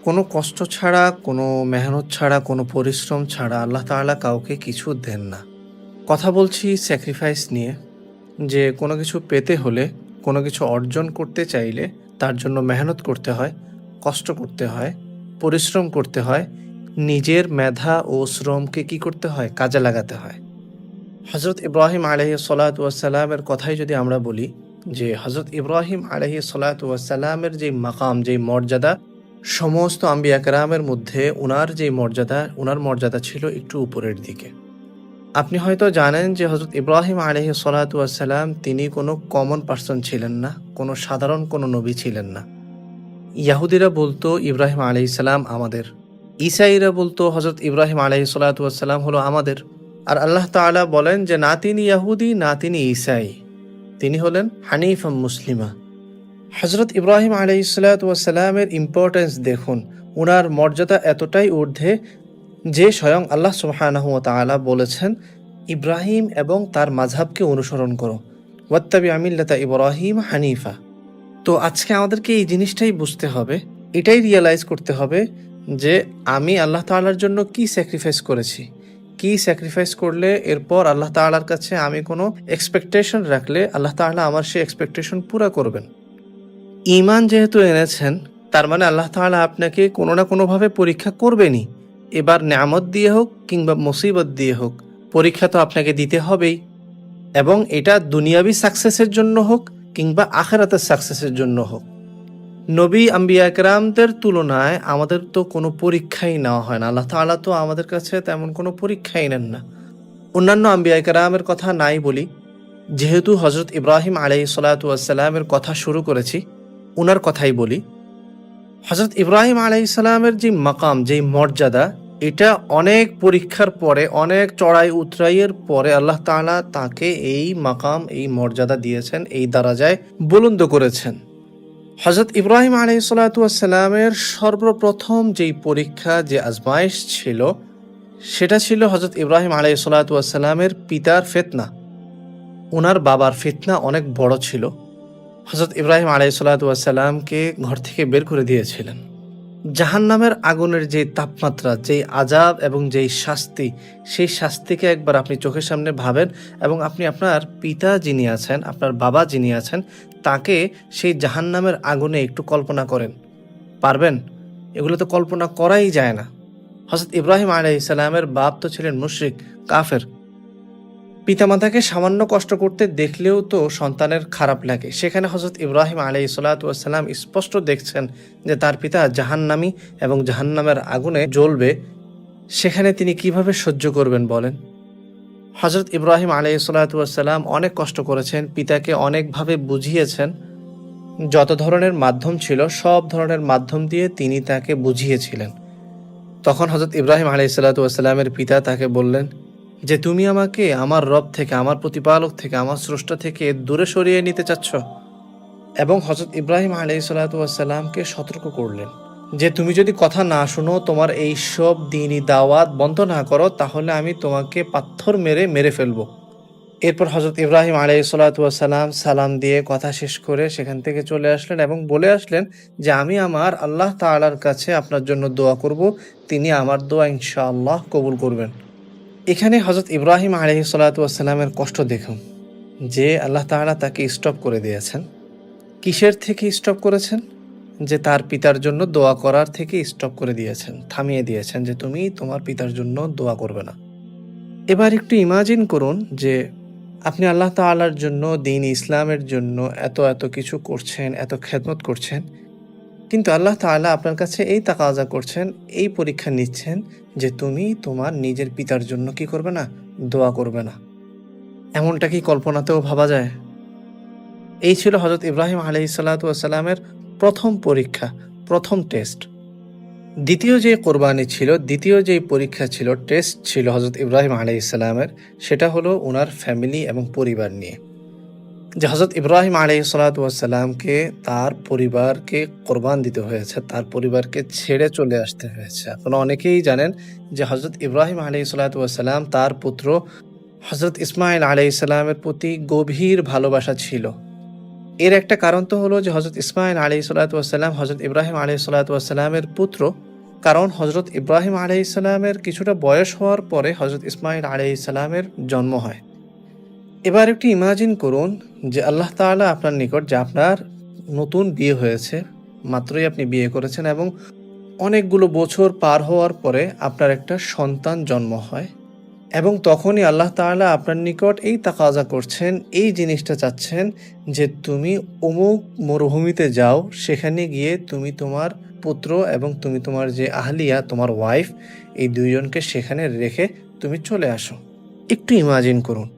কোনো কষ্ট ছাড়া, কোনো মেহনত ছাড়া, কোনো পরিশ্রম ছাড়া আল্লাহ তাআলা কাউকে কিছু দেন না। কথা বলছি স্যাক্রিফাইস নিয়ে, যে কোনো কিছু পেতে হলে, কোনো কিছু অর্জন করতে চাইলে তার জন্য মেহনত করতে হয়, কষ্ট করতে হয়, পরিশ্রম করতে হয়, নিজের মেধা ও শ্রমকে কি করতে হয়? কাজে লাগাতে হয়। হযরত ইব্রাহিম আলাইহিস সালাতু ওয়াস সালামের কথাই যদি আমরা বলি, যে হযরত ইব্রাহিম আলাইহিস সালাতু ওয়াস সালামের যে মাকাম, যে মর্যাদা, সমস্ত আম্বিয়া কেরামের মধ্যে উনার মর্যাদা ছিল একটু উপরের দিকে। আপনি হয়তো জানেন যে হযরত ইব্রাহিম আলাইহিস সালাতু ওয়াস সালাম তিনি কোনো কমন পারসন ছিলেন না, কোনো সাধারণ কোনো নবী ছিলেন না। ইয়াহুদিরা বলতো ইব্রাহিম আলাইহিস সালাম আমাদের। ঈসাইরা বলতো হযরত ইব্রাহিম আলাইহিস সালাতু ওয়াস সালাম হলো আমাদের। আর আল্লাহ তাআলা বলেন যে না তিনি ইয়াহুদি, না তিনি ঈসাই। তিনি হলেন হানিফা মুসলিমা। হযরত ইব্রাহিম আলাইহিসসালাতু ওয়াসসালামের ইম্পর্টেন্স দেখুন। উনার মর্যাদা এতটাই ঊর্ধ্বে যে স্বয়ং আল্লাহ সুবহানাহু ওয়া তাআলা বলেছেন, ইব্রাহিম এবং তার মাযহাবকে অনুসরণ করো। ওয়াত্তাবি' মিল্লাতা ইব্রাহিম হানিফা। তো আজকে আমাদেরকে এই জিনিসটাই বুঝতে হবে, এটাই রিয়ালাইজ করতে হবে যে আমি আল্লাহ তাআলার জন্য কি স্যাক্রিফাইস করেছি। কি স্যাক্রিফাইস করলে এরপর আল্লাহ তাআলার কাছে আমি কোনো এক্সপেকটেশন রাখলে আল্লাহ তাআলা আমার সেই এক্সপেকটেশন পুরা করবেন। ঈমান যেহেতু এনেছেন, তার মানে আল্লাহ তাআলা আপনাকে কোনো না কোনোভাবে পরীক্ষা করবেনই। এবার নেয়ামত দিয়ে হোক কিংবা মুসিবত দিয়ে হোক, পরীক্ষা তো আপনাকে দিতে হবেই। এবং এটা দুনিয়াবি সাকসেসের জন্য হোক কিংবা আখিরাতের সাকসেসের জন্য হোক। নবী আম্বিয়া কেরামদের তুলনায় আমাদের তো কোনো পরীক্ষাই নেওয়া হয় না। আল্লাহ তাআলা তো আমাদের কাছে তেমন কোনো পরীক্ষাই নেন না। অন্যান্য আম্বিয়া কেরামের কথা নাই বলি, যেহেতু হযরত ইব্রাহিম আলাইহিস সালাতু ওয়াস সালামের কথা শুরু করেছি, উনার কথাই বলি। হযরত ইব্রাহিম আলাইহিস সালামের যে মাকাম, যেই মর্যাদা, এটা অনেক পরীক্ষার পরে, অনেক চড়াই উতরাইয়ের পরে আল্লাহ তাআলা তাকে এই মাকাম, এই মর্যাদা দিয়েছেন, এই দারাজায় বুলন্দ করেছেন। হযরত ইব্রাহিম আলাইহিস সালাতু ওয়াস সালামের সর্বপ্রথম যেই পরীক্ষা, যে আজমাইশ ছিল, সেটা ছিল হযরত ইব্রাহিম আলাইহিস সালাতু ওয়াস সালামের পিতার ফিতনা। উনার বাবার ফিতনা অনেক বড় ছিল। হযরত ইব্রাহিম আলাইহিস সালাতু ওয়াস সালামকে ঘর থেকে বের করে দিয়েছিলেন। জাহান্নামের আগুনের যে তাপমাত্রা, যেই আযাব এবং যেই শাস্তি, সেই শাস্তিকে একবার আপনি চোখের সামনে ভাবেন এবং আপনি আপনার পিতা যিনি আছেন, আপনার বাবা যিনি আছেন, তাকে সেই জাহান্নামের আগুনে একটু কল্পনা করেন। পারবেন? এগুলো তো কল্পনা করাই যায় না। হযরত ইব্রাহিম আলাইহিস সালামের বাপ তো ছিলেন মুশরিক, কাফের। পিতামাতাকে সামান্য কষ্ট করতে দেখলেও তো সন্তানের খারাপ লাগে। সেখানে হযরত ইব্রাহিম আলাইহিস সালাতু ওয়াস সালাম স্পষ্ট দেখছেন যে তার পিতা জাহান্নামী এবং জাহান্নামের আগুনে জ্বলবে। সেখানে তিনি কিভাবে সহ্য করবেন বলেন? হযরত ইব্রাহিম আলাইহিস সালাতু ওয়াস সালাম অনেক কষ্ট করেছেন, পিতাকে অনেকভাবে বুঝিয়েছেন। যত ধরনের মাধ্যম ছিল, সব ধরনের মাধ্যম দিয়ে তিনি তাকে বুঝিয়েছিলেন। তখন হযরত ইব্রাহিম আলাইহিস সালাতু ওয়াস সালামের পিতা তাকে বললেন যে তুমি আমাকে আমার রব থেকে, আমার প্রতিপালক থেকে, আমার স্রষ্টা থেকে দূরে সরিয়ে নিতে চাচ্ছ। এবং হযরত ইব্রাহিম আলাইহিস সালাতু ওয়াস সালামকে সতর্ক করলেন যে তুমি যদি কথা না শোনো, তোমার এই সব দ্বীনি দাওয়াত বন্ধ না করো, তাহলে আমি তোমাকে পাথর মেরে মেরে ফেলবো। এরপর হযরত ইব্রাহিম আলাইহিস সালাতু ওয়াস সালাম সালাম দিয়ে কথা শেষ করে সেখান থেকে চলে আসলেন এবং বলে আসলেন যে আমি আমার আল্লাহ তাআলার কাছে আপনার জন্য দোয়া করব, তিনি আমার দোয়া ইনশাআল্লাহ কবুল করবেন। এখানে হযরত ইব্রাহিম আলাইহিস সালাতু ওয়াস সালামের কষ্ট দেখুন, যে আল্লাহ তাআলা তাকে স্টপ করে দিয়েছেন। কিসের থেকে স্টপ করেছেন? যে তার পিতার জন্য দোয়া করার থেকে স্টপ করে দিয়েছেন, থামিয়ে দিয়েছেন যে তুমি তোমার পিতার জন্য দোয়া করবে না। এবার একটু ইমাজিন করুন যে আপনি আল্লাহ তাআলার জন্য, দ্বীন ইসলামের জন্য এত এত কিছু করছেন, এত খেদমত করছেন, কিন্তু আল্লাহ তাআলা আপনার কাছে এই তাকাজা করছেন, এই পরীক্ষা নিচ্ছেন যে তুমি তোমার নিজের পিতার জন্য কি করবে না? দোয়া করবে না। এমনটা কি কল্পনাতেও ভাবা যায়? এই ছিল হযরত ইব্রাহিম আলাইহিস সালাতু ওয়াস সালামের প্রথম পরীক্ষা, প্রথম টেস্ট। দ্বিতীয় যে কোরবানি ছিল, দ্বিতীয় যে পরীক্ষা ছিল, টেস্ট ছিল হযরত ইব্রাহিম আলাইহিস সালামের, সেটা হলো উনার ফ্যামিলি এবং পরিবার নিয়ে। যে হযরত ইব্রাহিম আলাইহিস সালাতু ওয়াস সালামকে তার পরিবারকে কোরবান দিতে হয়েছে, তার পরিবারকে ছেড়ে চলে আসতে হয়েছে। আপনারা অনেকেই জানেন যে হযরত ইব্রাহিম আলাইহিস সালাতু ওয়াস সালাম, তার পুত্র হযরত ইসমাঈল আলাইহিস সালামের প্রতি গভীর ভালোবাসা ছিল। এর একটা কারণ তো হলো যে হজরত ইসমাইল আলাইহিসসালাতু ওয়াসসালাম হজরত ইব্রাহিম আলাইহিসসালাতু ওয়াসসালামের পুত্র। কারণ হজরত ইব্রাহিম আলাইহিসসালামের কিছুটা বয়স হওয়ার পরে হজরত ইসমাইল আলাইহিসসালামের জন্ম হয়। এবার একটু ইমাজিন করুন যে আল্লাহ তাআলা আপনার নিকট, যে আপনার নতুন বিয়ে হয়েছে, মাত্রই আপনি বিয়ে করেছেন এবং অনেকগুলো বছর পার হওয়ার পরে আপনার একটা সন্তান জন্ম হয় এবং তখনই আল্লাহ তাআলা আপনার নিকট এই তাকাজা করছেন, এই জিনিসটা চাচ্ছেন যে তুমি অমুক মরুভূমিতে যাও, সেখানে গিয়ে তুমি তোমার পুত্র এবং তুমি তোমার যে আহলিয়া, তোমার ওয়াইফ, এই দুইজনকে সেখানে রেখে তুমি চলে আসো। একটু ইমাজিন করুন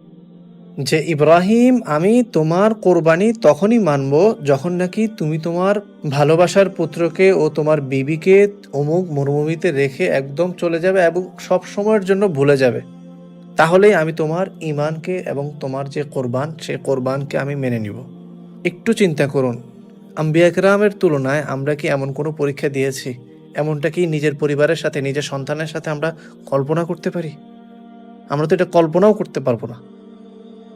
যে ইব্রাহিম, আমি তোমার কোরবানি তখনই মানব যখন নাকি তুমি তোমার ভালোবাসার পুত্রকে ও তোমার বিবিকে অমুক মরুভূমিতে রেখে একদম চলে যাবে এবং সব সময়ের জন্য ভুলে যাবে। তাহলেই আমি তোমার ঈমানকে এবং তোমার যে কোরবান, সেই কোরবানকে আমি মেনে নিব। একটু চিন্তা করুন, আম্বিয়া কেরামের তুলনায় আমরা কি এমন কোনো পরীক্ষা দিয়েছি? এমনটা কি নিজের পরিবারের সাথে, নিজের সন্তানের সাথে আমরা কল্পনা করতে পারি? আমরা তো এটা কল্পনাও করতে পারবো না।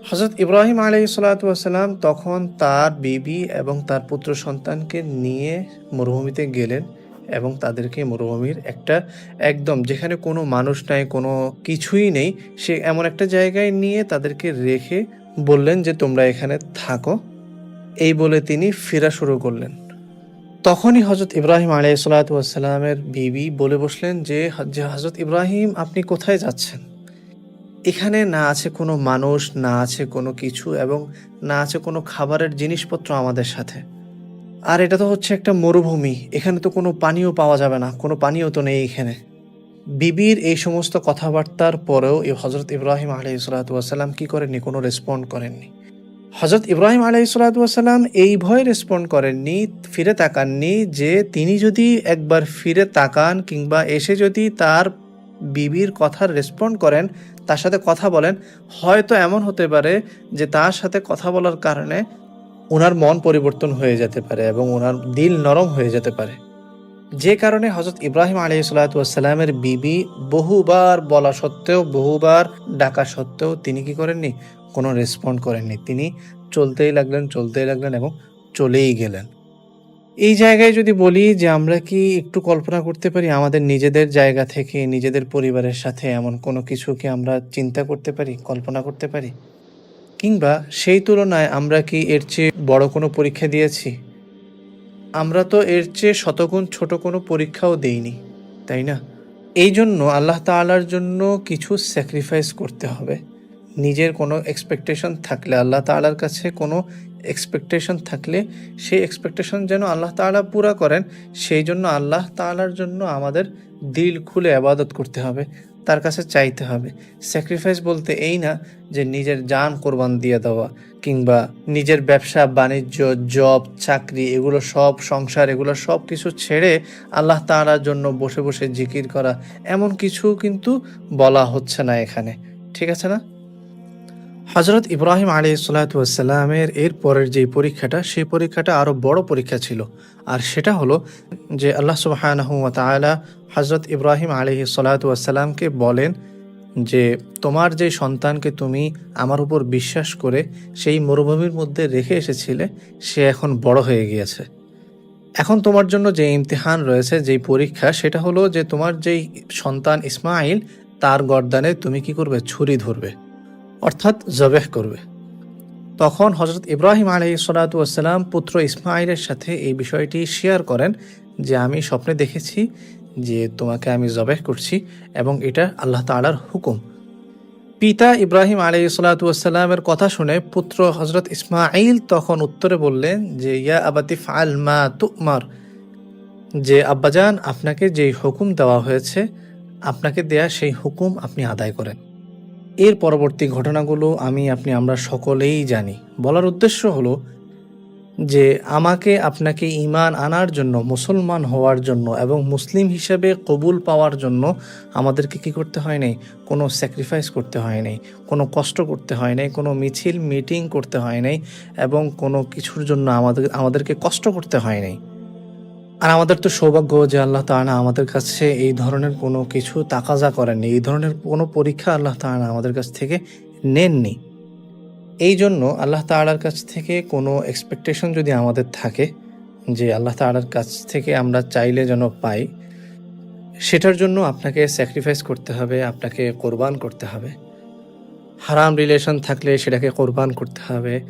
হযরত ইব্রাহিম আলাইহিসসালাতু ওয়াসসালাম তখন তার বিবি এবং তার পুত্র সন্তানকে নিয়ে মরুভূমিতে গেলেন এবং তাদেরকে মরুভূমির একটা একদম যেখানে কোনো মানুষ নাই, কোনো কিছুই নেই, সে এমন একটা জায়গায় নিয়ে তাদেরকে রেখে বললেন যে তোমরা এখানে থাকো। এই বলে তিনি ফেরা শুরু করলেন। তখনই হযরত ইব্রাহিম আলাইহিসসালাতু ওয়াসসালামের বিবি বলে বসলেন যে হযরত ইব্রাহিম, আপনি কোথায় যাচ্ছেন? এখানে না আছে কোনো মানুষ, না আছে কোনো কিছু এবং না আছে কোনো খাবারের জিনিসপত্র আমাদের সাথে। আর এটা তো হচ্ছে একটা মরুভূমি, এখানে তো কোনো পানিও পাওয়া যাবে না, কোনো পানিও তো নেই এখানে। বিবির এই সমস্ত কথাবার্তার পরেও হযরত ইব্রাহিম আলাইহিসসালাতু ওয়াসসালাম কি করেননি? কোনো রেসপন্ড করেননি। হযরত ইব্রাহিম আলাইহিসসালাতু ওয়াসসালাম এই ভয়ে রেসপন্ড করেননি, ফিরে তাকাননি যে তিনি যদি একবার ফিরে তাকান কিংবা এসে যদি তার বিবির কথার রেসপন্ড করেন, তার সাথে কথা বলেন, হয়তো এমন হতে পারে যে তার সাথে কথা বলার কারণে উনার মন পরিবর্তন হয়ে যেতে পারে এবং উনার দিল নরম হয়ে যেতে পারে। যে কারণে হযরত ইব্রাহিম আলাইহিসসালাতু ওয়াসসালামের বিবি বহুবার বলা সত্ত্বেও, বহুবার ডাকা সত্ত্বেও তিনি কি করেননি? কোনো রেসপন্ড করেননি। তিনি চলতেই লাগলেন এবং চলেই গেলেন। এই জায়গায় যদি বলি যে আমরা কি একটু কল্পনা করতে পারি আমাদের নিজেদের জায়গা থেকে, নিজেদের পরিবারের সাথে এমন কোনো কিছু কি আমরা চিন্তা করতে পারি, কল্পনা করতে পারি? কিংবা সেই তুলনায় আমরা কি এর চেয়ে বড় কোনো পরীক্ষা দিয়েছি? আমরা তো এর চেয়ে শতগুণ ছোট কোনো পরীক্ষাও দেইনি, তাই না? এই জন্য আল্লাহ তাআলার জন্য কিছু স্যাক্রিফাইস করতে হবে। নিজের কোনো এক্সপেকটেশন থাকলে, আল্লাহ তাআলার কাছে কোনো এক্সপেকটেশন থাকলে সেই এক্সপেকটেশন যেন আল্লাহ তাআলা পুরা করেন, সেই জন্য আল্লাহ তাআলার জন্য আমাদের দিল খুলে ইবাদত করতে হবে, তার কাছে চাইতে হবে। স্যাক্রিফাইস বলতে এই না যে নিজের জান কোরবান দিয়ে দেওয়া কিংবা নিজের ব্যবসা বাণিজ্য, জব, চাকরি, এগুলো সব, সংসার, এগুলো সব কিছু ছেড়ে আল্লাহ তাআলার জন্য বসে বসে জিকির করা, এমন কিছু কিন্তু বলা হচ্ছে না এখানে, ঠিক আছে না? হযরত ইব্রাহিম আলাইহিসসালাতু ওয়াসসালামের এর পরের যে পরীক্ষাটা, সেই পরীক্ষাটা আরো বড় পরীক্ষা ছিল। আর সেটা হলো যে আল্লাহ সুবহানাহু ওয়া তাআলা হযরত ইব্রাহিম আলাইহিসসালাতু ওয়াসসালামকে বলেন যে তোমার যে সন্তানকে তুমি আমার উপর বিশ্বাস করে সেই মরুভূমির মধ্যে রেখে এসেছিলে, সে এখন বড় হয়ে গিয়েছে। এখন তোমার জন্য যে ইমতিহান রয়েছে, যেই পরীক্ষা, সেটা হলো যে তোমার যেই সন্তান ইসমাঈল, তার গর্দানে তুমি কি করবে? ছুরি ধরবে, অর্থাৎ জবেহ করবে। তখন হযরত ইব্রাহিম আলাইহিসসালাতু ওয়াসসালাম পুত্র ইসমাঈলের সাথে এই বিষয়টি শেয়ার করেন যে আমি স্বপ্নে দেখেছি যে তোমাকে আমি জবেহ করছি এবং এটা আল্লাহ তাআলার হুকুম। পিতা ইব্রাহিম আলাইহিসসালাতু ওয়াসসালামের কথা শুনে পুত্র হযরত ইসমাঈল তখন উত্তরে বললেন যে ইয়া আবাতি ফাআল মা তু'মার, যে আব্বাজান, আপনাকে যেই হুকুম দেওয়া হয়েছে, আপনাকে দেয়া সেই হুকুম আপনি আদায় করেন। এর পরবর্তী ঘটনাগুলো আমরা সকলেই জানি। বলার উদ্দেশ্য হলো যে আমাকে আপনাকে ঈমান আনার জন্য, মুসলমান হওয়ার জন্য এবং মুসলিম হিসেবে কবুল পাওয়ার জন্য আমাদেরকে কি করতে হয় নাই? কোনো স্যাক্রিফাইস করতে হয় নাই, কোনো কষ্ট করতে হয় নাই, কোনো মিছিল মিটিং করতে হয় নাই এবং কোনো কিছুর জন্য আমাদেরকে কষ্ট করতে হয় নাই। আর আমাদের তো সৌভাগ্য যে আল্লাহ তাআলা আমাদের কাছে এই ধরনের কোনো কিছু তাকাজা করেননি, এই ধরনের কোনো পরীক্ষা আল্লাহ তাআলা আমাদের কাছ থেকে নেননি। এই জন্য আল্লাহ তাআলার কাছ থেকে কোনো এক্সপেকটেশন যদি আমাদের থাকে যে আল্লাহ তাআলার কাছ থেকে আমরা চাইলে যেন পাই, সেটার জন্য আপনাকে স্যাক্রিফাইস করতে হবে, আপনাকে কোরবান করতে হবে। হারাম রিলেশন থাকলে সেটাকে কোরবান করতে হবে।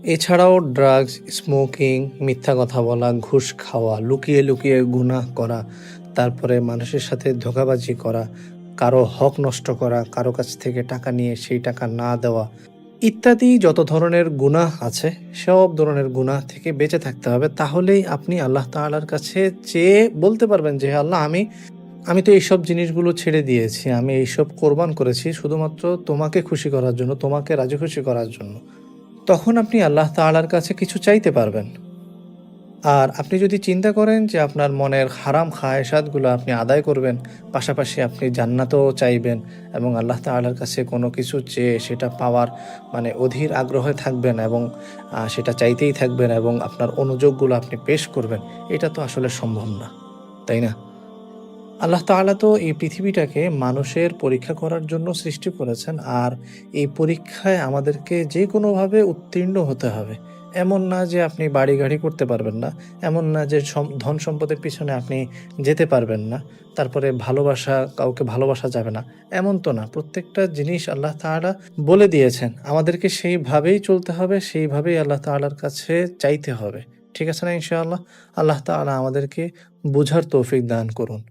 এছাড়াও ড্রাগস, স্মোকিং, মিথ্যা কথা বলা, ঘুষ খাওয়া, লুকিয়ে লুকিয়ে গুনাহ করা, তারপরে মানুষের সাথে ধোঁকাবাজি করা, কারো হক নষ্ট করা, কারো কাছ থেকে টাকা নিয়ে সেই টাকা না দেওয়া ইত্যাদি যত ধরনের গুনাহ আছে, সব ধরনের গুনাহ থেকে বেঁচে থাকতে হবে। তাহলেই আপনি আল্লাহ তাআলার কাছে চেয়ে বলতে পারবেন যে, আল্লাহ আমি তো এইসব জিনিসগুলো ছেড়ে দিয়েছি। আমি এইসব কোরবান করেছি শুধুমাত্র তোমাকে খুশি করার জন্য, তোমাকে রাজি খুশি করার জন্য। তখন আপনি আল্লাহ তাআলার কাছে কিছু চাইতে পারবেন। আর আপনি যদি চিন্তা করেন যে আপনার মনের হারাম খায়েশাতগুলো আপনি আদায় করবেন, পাশাপাশি আপনি জান্নাতও চাইবেন এবং আল্লাহ তাআলার কাছে কোনো কিছু চেয়ে সেটা পাওয়ার মানে অধীর আগ্রহে থাকবেন এবং সেটা চাইতেই থাকবেন এবং আপনার অনুযোগগুলো আপনি পেশ করবেন, এটা তো আসলে সম্ভব না, তাই না? আল্লাহ তাআলা তো এই পৃথিবীটাকে মানুষের পরীক্ষা করার জন্য সৃষ্টি করেছেন। আর এই পরীক্ষায় আমাদেরকে যেকোনোভাবে উত্তীর্ণ হতে হবে। এমন না যে আপনি বাড়ি-গাড়ি করতে পারবেন না। এমন না যে ধন সম্পদের পিছনে আপনি যেতে পারবেন না। তারপরে কাউকে ভালোবাসা যাবে না। এমন তো না। প্রত্যেকটা জিনিস আল্লাহ তাআলা বলে দিয়েছেন। আমাদেরকে সেইভাবেই চলতে হবে, সেইভাবেই আল্লাহ তাআলার কাছে চাইতে হবে। ঠিক আছে না ইনশাআল্লাহ? আল্লাহ তাআলা আমাদেরকে বুঝার তৌফিক দান করুন।